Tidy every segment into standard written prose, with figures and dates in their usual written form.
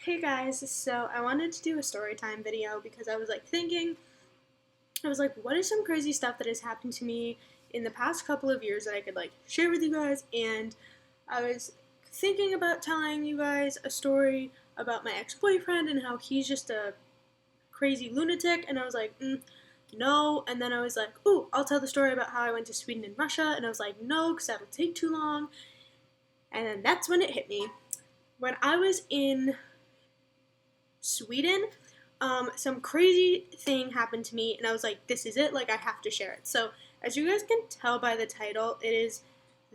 Hey guys, so I wanted to do a story time video because I was thinking, what is some crazy stuff that has happened to me in the past couple of years that I could share with you guys? And I was thinking about telling you guys a story about my ex-boyfriend and how he's just a crazy lunatic, and I was like, no. And then I was like, ooh, I'll tell the story about how I went to Sweden and Russia, and I was like, no, because that'll take too long. And then that's when it hit me. When I was in Sweden, some crazy thing happened to me, and I was like, this is it, I have to share it. So, as you guys can tell by the title, it is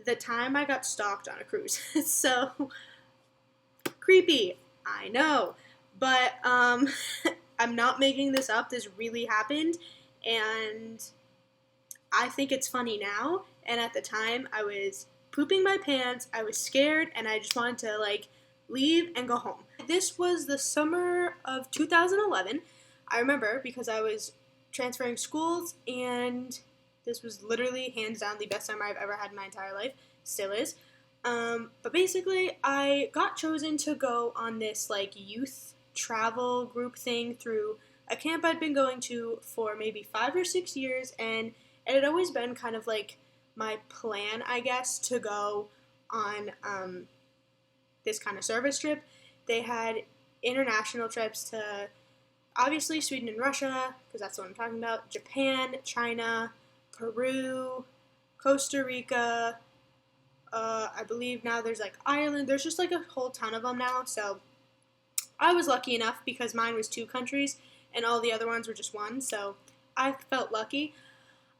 the time I got stalked on a cruise. So, creepy, I know, but, I'm not making this up, this really happened, and I think it's funny now, and at the time, I was pooping my pants, I was scared, and I just wanted to, leave and go home. This was the summer of 2011. I remember because I was transferring schools, and this was literally hands down the best summer I've ever had in my entire life. Still is. But basically, I got chosen to go on this youth travel group thing through a camp I'd been going to for maybe 5 or 6 years, and it had always been kind of my plan, I guess, to go on this kind of service trip. They had international trips to obviously Sweden and Russia, because that's what I'm talking about, Japan, China, Peru, Costa Rica. I believe now there's Ireland. There's just a whole ton of them now. So I was lucky enough because mine was 2 countries and all the other ones were just one. So I felt lucky.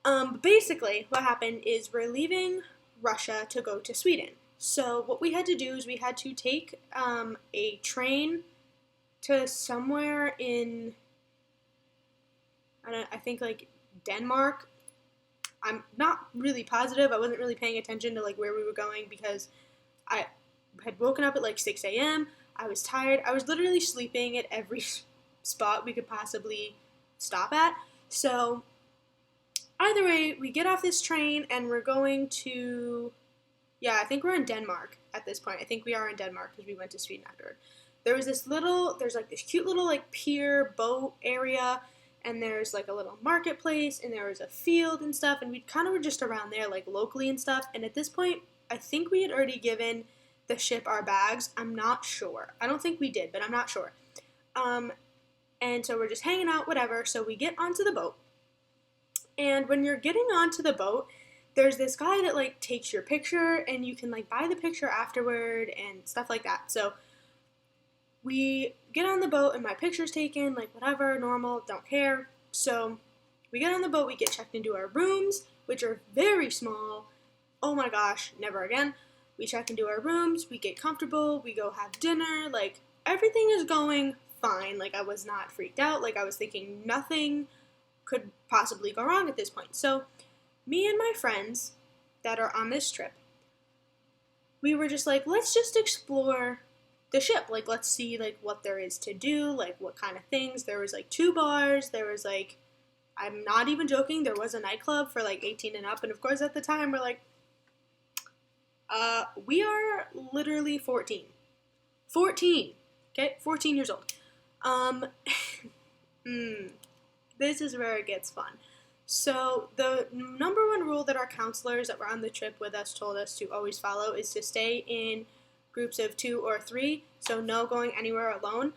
But basically, what happened is we're leaving Russia to go to Sweden. So what we had to do is we had to take a train to somewhere in, I think Denmark. I'm not really positive. I wasn't really paying attention to where we were going because I had woken up at 6 a.m. I was tired. I was literally sleeping at every spot we could possibly stop at. So either way, we get off this train and we're going to, yeah, I think we're in Denmark at this point. I think we are in Denmark because we went to Sweden afterward. There's this cute little pier boat area, and there's a little marketplace, and there was a field and stuff, and we kind of were just around there locally and stuff. And at this point, I think we had already given the ship our bags. I'm not sure. I don't think we did, but I'm not sure. And so we're just hanging out, whatever. So we get onto the boat, and when you're getting onto the boat, there's this guy that takes your picture, and you can buy the picture afterward and stuff like that. So we get on the boat and my picture's taken, whatever, normal, don't care. So we get on the boat, we get checked into our rooms, which are very small. Oh my gosh, never again. We check into our rooms, we get comfortable, we go have dinner, everything is going fine. I was not freaked out, I was thinking nothing could possibly go wrong at this point. So me and my friends that are on this trip, we were just let's just explore the ship. Let's see what there is to do, what kind of things. There was 2 bars. There was I'm not even joking, there was a nightclub for 18 and up, and of course at the time we're we are literally 14. 14. Okay? 14 years old. This is where it gets fun. So the number one rule that our counselors that were on the trip with us told us to always follow is to stay in groups of 2 or 3, so no going anywhere alone,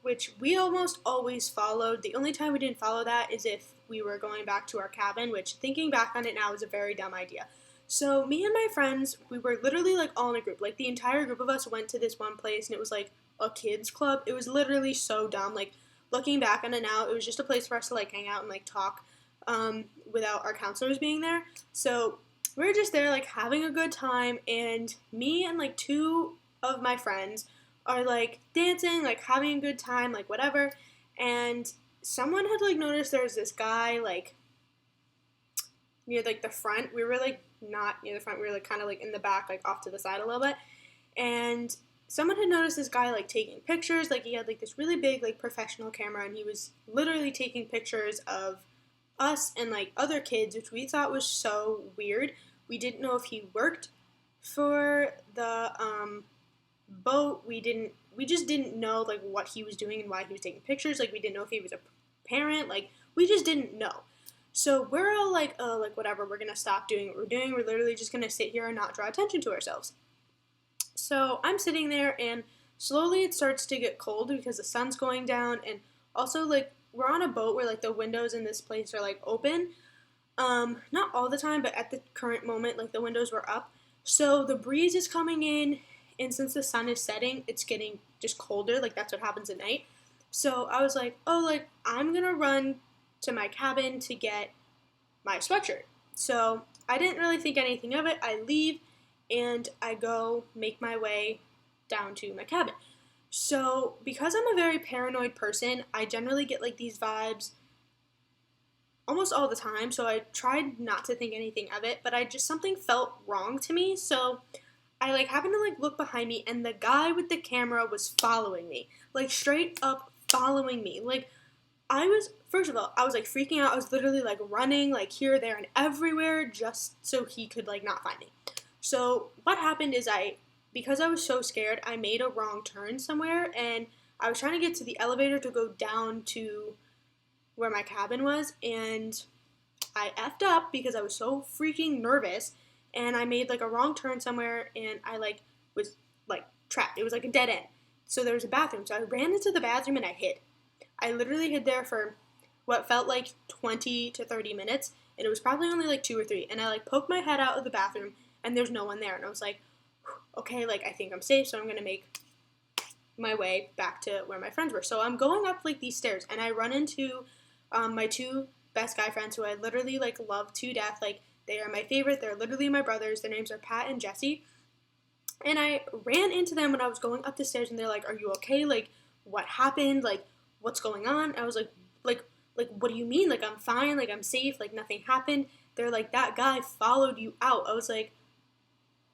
which we almost always followed. The only time we didn't follow that is if we were going back to our cabin, which thinking back on it now is a very dumb idea. So me and my friends, we were literally all in a group. The entire group of us went to this one place, and it was a kids club. It was literally so dumb. Looking back on it now, it was just a place for us to hang out and talk without our counselors being there. So we're just there having a good time, and me and 2 of my friends are dancing, having a good time, whatever. And someone had noticed there was this guy near the front. We were not near the front, we were kind of in the back, off to the side a little bit. And someone had noticed this guy taking pictures. He had this really big professional camera, and he was literally taking pictures of us and other kids, which we thought was so weird. We didn't know if he worked for the boat. We we just didn't know, like, what he was doing and why he was taking pictures. Like, we didn't know if he was a parent. Like, we just didn't know. So we're all like, oh, like, whatever, we're going to stop doing what we're doing. We're literally just going to sit here and not draw attention to ourselves. So I'm sitting there, and slowly it starts to get cold because the sun's going down, and also, like, we're on a boat where, like, the windows in this place are, like, open. Not all the time, but at the current moment, like, the windows were up. So the breeze is coming in, and since the sun is setting, it's getting just colder. Like, that's what happens at night. So I was like, oh, like, I'm gonna run to my cabin to get my sweatshirt. So I didn't really think anything of it. I leave, and I go make my way down to my cabin. So because I'm a very paranoid person, I generally get, like, these vibes almost all the time, so I tried not to think anything of it, but something felt wrong to me, so I, like, happened to, like, look behind me, and the guy with the camera was following me, like, straight up following me. Like, first of all, I was, like, freaking out. I was literally, like, running, like, here, there, and everywhere just so he could, like, not find me. So what happened is because I was so scared, I made a wrong turn somewhere, and I was trying to get to the elevator to go down to where my cabin was, and I effed up because I was so freaking nervous, and I made, like, a wrong turn somewhere, and I, like, was, like, trapped. It was, like, a dead end. So there was a bathroom, so I ran into the bathroom and I hid. I literally hid there for what felt like 20 to 30 minutes, and it was probably only, like, 2 or 3, and I, like, poked my head out of the bathroom, and there's no one there, and I was like, okay, like, I think I'm safe, so I'm gonna make my way back to where my friends were. So I'm going up, like, these stairs, and I run into my two best guy friends who I literally, like, love to death. Like, they are my favorite. They're literally my brothers. Their names are Pat and Jesse. And I ran into them when I was going up the stairs, and they're like, are you okay? Like, what happened? Like, what's going on? I was like, what do you mean? Like, I'm fine. Like, I'm safe. Like, nothing happened. They're like, that guy followed you out. I was like,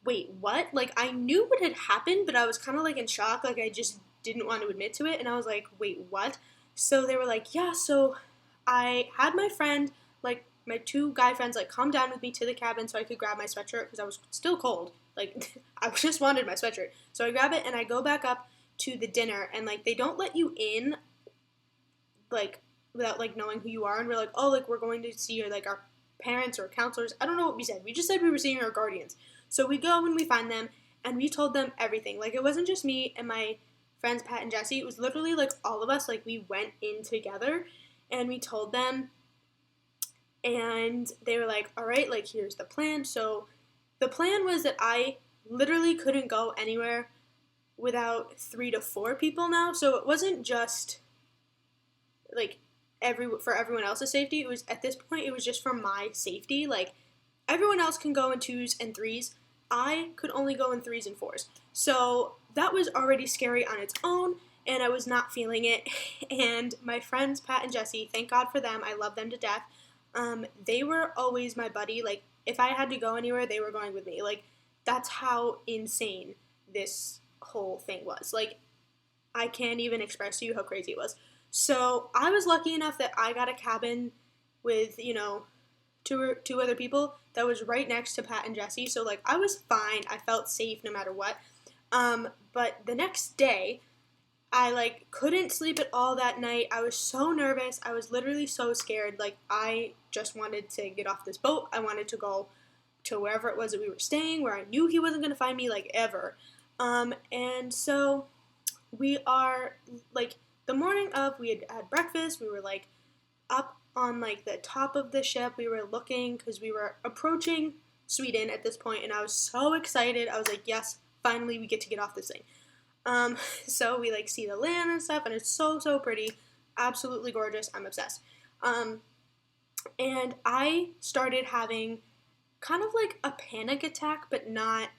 wait, what? Like, I knew what had happened, but I was kind of, like, in shock. Like, I just didn't want to admit to it. And I was like, wait, what? So they were like, yeah, so I had my friend, like, my two guy friends, like, come down with me to the cabin so I could grab my sweatshirt because I was still cold. Like, I just wanted my sweatshirt. So I grab it, and I go back up to the dinner, and, like, they don't let you in, like, without, like, knowing who you are. And we're like, oh, like, we're going to see, like, our parents or counselors. I don't know what we said. We just said we were seeing our guardians. So we go and we find them, and we told them everything. Like, it wasn't just me and my friends Pat and Jesse. It was literally, like, all of us. Like, we went in together, and we told them, and they were like, all right, like, here's the plan. So the plan was that I literally couldn't go anywhere without 3 to 4 people now. So it wasn't just, like, for everyone else's safety. It was, at this point, it was just for my safety. Like, everyone else can go in 2s and 3s. I could only go in 3s and 4s. So that was already scary on its own, and I was not feeling it. And my friends, Pat and Jesse, thank God for them. I love them to death. They were always my buddy. Like, if I had to go anywhere, they were going with me. Like, that's how insane this whole thing was. Like, I can't even express to you how crazy it was. So I was lucky enough that I got a cabin with, you know, two other people that was right next to Pat and Jesse. So, like, I was fine. I felt safe no matter what. But the next day, I, like, couldn't sleep at all that night. I was so nervous. I was literally so scared. Like, I just wanted to get off this boat. I wanted to go to wherever it was that we were staying, where I knew he wasn't going to find me, like, ever. And so we are, like, the morning of, we had breakfast. We were, like, up on, like, the top of the ship. We were looking, because we were approaching Sweden at this point, and I was so excited. I was like, yes, finally we get to get off this thing. So we, like, see the land and stuff, and it's so, so pretty. Absolutely gorgeous. I'm obsessed. And I started having kind of like a panic attack, but not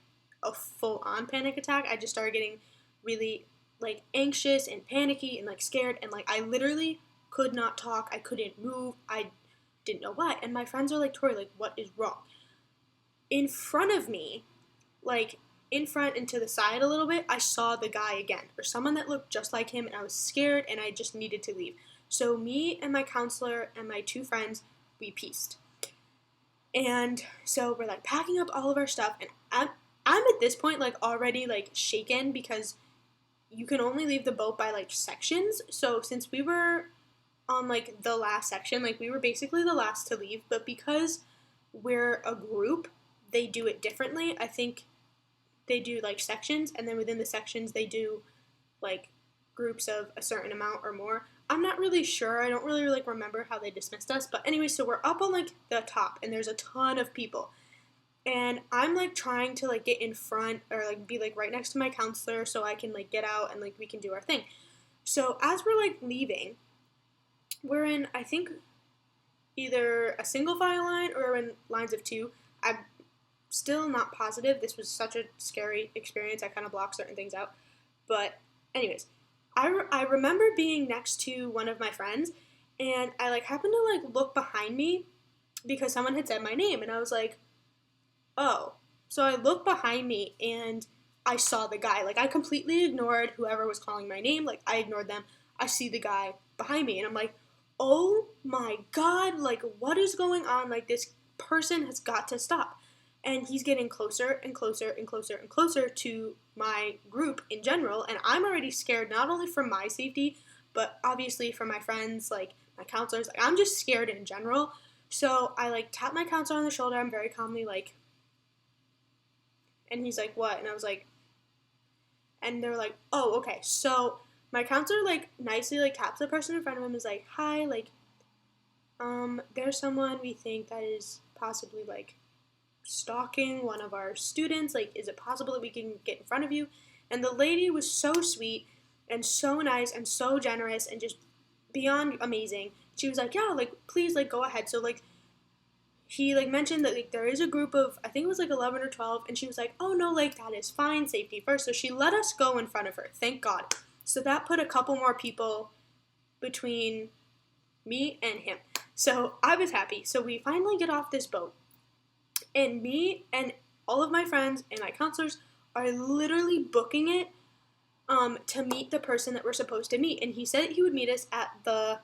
a full-on panic attack. I just started getting really, like, anxious and panicky and, like, scared, and, like, I literally could not talk. I couldn't move. I didn't know why. And my friends are like, Tori, like, what is wrong? In front of me, like, in front and to the side a little bit, I saw the guy again, or someone that looked just like him, and I was scared, and I just needed to leave. So me and my counselor and my 2 friends, we pieced. And so we're, like, packing up all of our stuff, and I'm at this point, like, already, like, shaken, because you can only leave the boat by like sections. So since we were on like the last section, like we were basically the last to leave, but because we're a group, they do it differently. I think they do like sections, and then within the sections they do like groups of a certain amount or more. I'm not really sure. I don't really like remember how they dismissed us. But anyway, so we're up on like the top, and there's a ton of people. And I'm like trying to like get in front or like be like right next to my counselor so I can like get out and like we can do our thing. So as we're like leaving, we're in, I think, either a single file line or in lines of two. I'm still not positive. This was such a scary experience. I kind of blocked certain things out. But anyways, I remember being next to one of my friends, and I like happened to like look behind me because someone had said my name, and I was like, oh. So I looked behind me and I saw the guy. Like I completely ignored whoever was calling my name. Like I ignored them. I see the guy behind me and I'm like, oh my God, like what is going on? Like this person has got to stop. And he's getting closer and closer and closer and closer to my group in general. And I'm already scared, not only for my safety, but obviously for my friends, like my counselors. Like I'm just scared in general. So I like tap my counselor on the shoulder. I'm very calmly like, and he's like, what? And I was like, and they're like, oh, okay. So my counselor like nicely like taps the person in front of him and is like, hi, like, there's someone we think that is possibly like stalking one of our students. Like, is it possible that we can get in front of you? And the lady was so sweet and so nice and so generous and just beyond amazing. She was like, yeah, like, please, like, go ahead. So, like, he, like, mentioned that, like, there is a group of, I think it was, like, 11 or 12, and she was like, oh, no, like, that is fine, safety first. So she let us go in front of her, thank God. So that put a couple more people between me and him. So I was happy. So we finally get off this boat, and me and all of my friends and my counselors are literally booking it to meet the person that we're supposed to meet. And he said he would meet us at the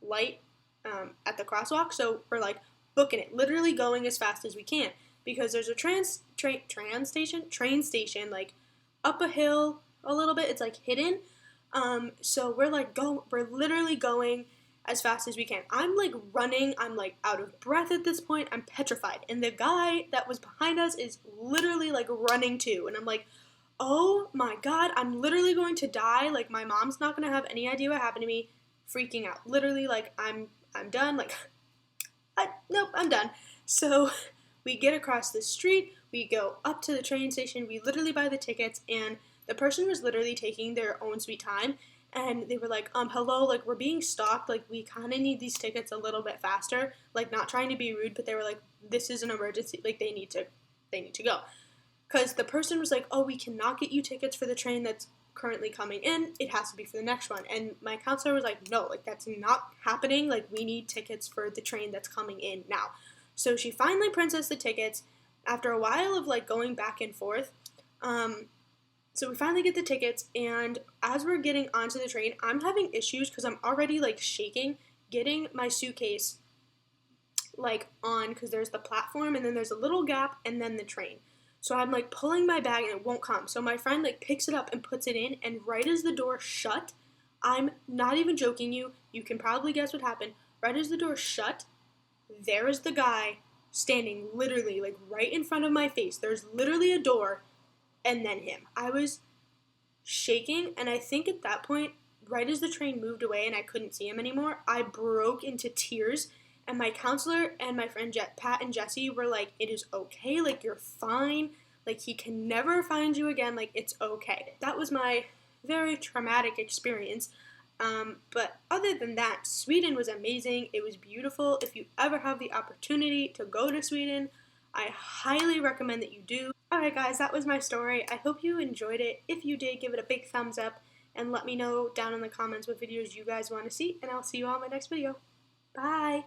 light, at the crosswalk. So we're like booking it, literally going as fast as we can, because there's a train station like up a hill a little bit. It's like hidden. So we're literally going as fast as we can. I'm like running, I'm like out of breath at this point, I'm petrified. And the guy that was behind us is literally like running too. And I'm like, oh my God, I'm literally going to die. Like my mom's not gonna have any idea what happened to me. Freaking out. Literally like I'm done. Like nope, I'm done. So we get across the street, we go up to the train station, we literally buy the tickets, and the person was literally taking their own sweet time. And they were like, hello, like, we're being stalked, like, we kind of need these tickets a little bit faster, like, not trying to be rude, but they were like, this is an emergency, like, they need to go. Because the person was like, oh, we cannot get you tickets for the train that's currently coming in, it has to be for the next one. And my counselor was like, no, like, that's not happening, like, we need tickets for the train that's coming in now. So she finally prints us the tickets, after a while of, like, going back and forth. So we finally get the tickets, and as we're getting onto the train, I'm having issues because I'm already, like, shaking, getting my suitcase, like, on, because there's the platform, and then there's a little gap, and then the train. So I'm, like, pulling my bag, and it won't come. So my friend, like, picks it up and puts it in, and right as the door shut, I'm not even joking you can probably guess what happened. Right as the door shut, there is the guy standing literally, like, right in front of my face. There's literally a door, and then him. I was shaking, and I think at that point, right as the train moved away and I couldn't see him anymore, I broke into tears, and my counselor and my friend Pat and Jesse were like, it is okay, like, you're fine, like, he can never find you again, like, it's okay. That was my very traumatic experience, but other than that, Sweden was amazing. It was beautiful. If you ever have the opportunity to go to Sweden, I highly recommend that you do. Alright guys, that was my story. I hope you enjoyed it. If you did, give it a big thumbs up and let me know down in the comments what videos you guys want to see, and I'll see you all in my next video. Bye!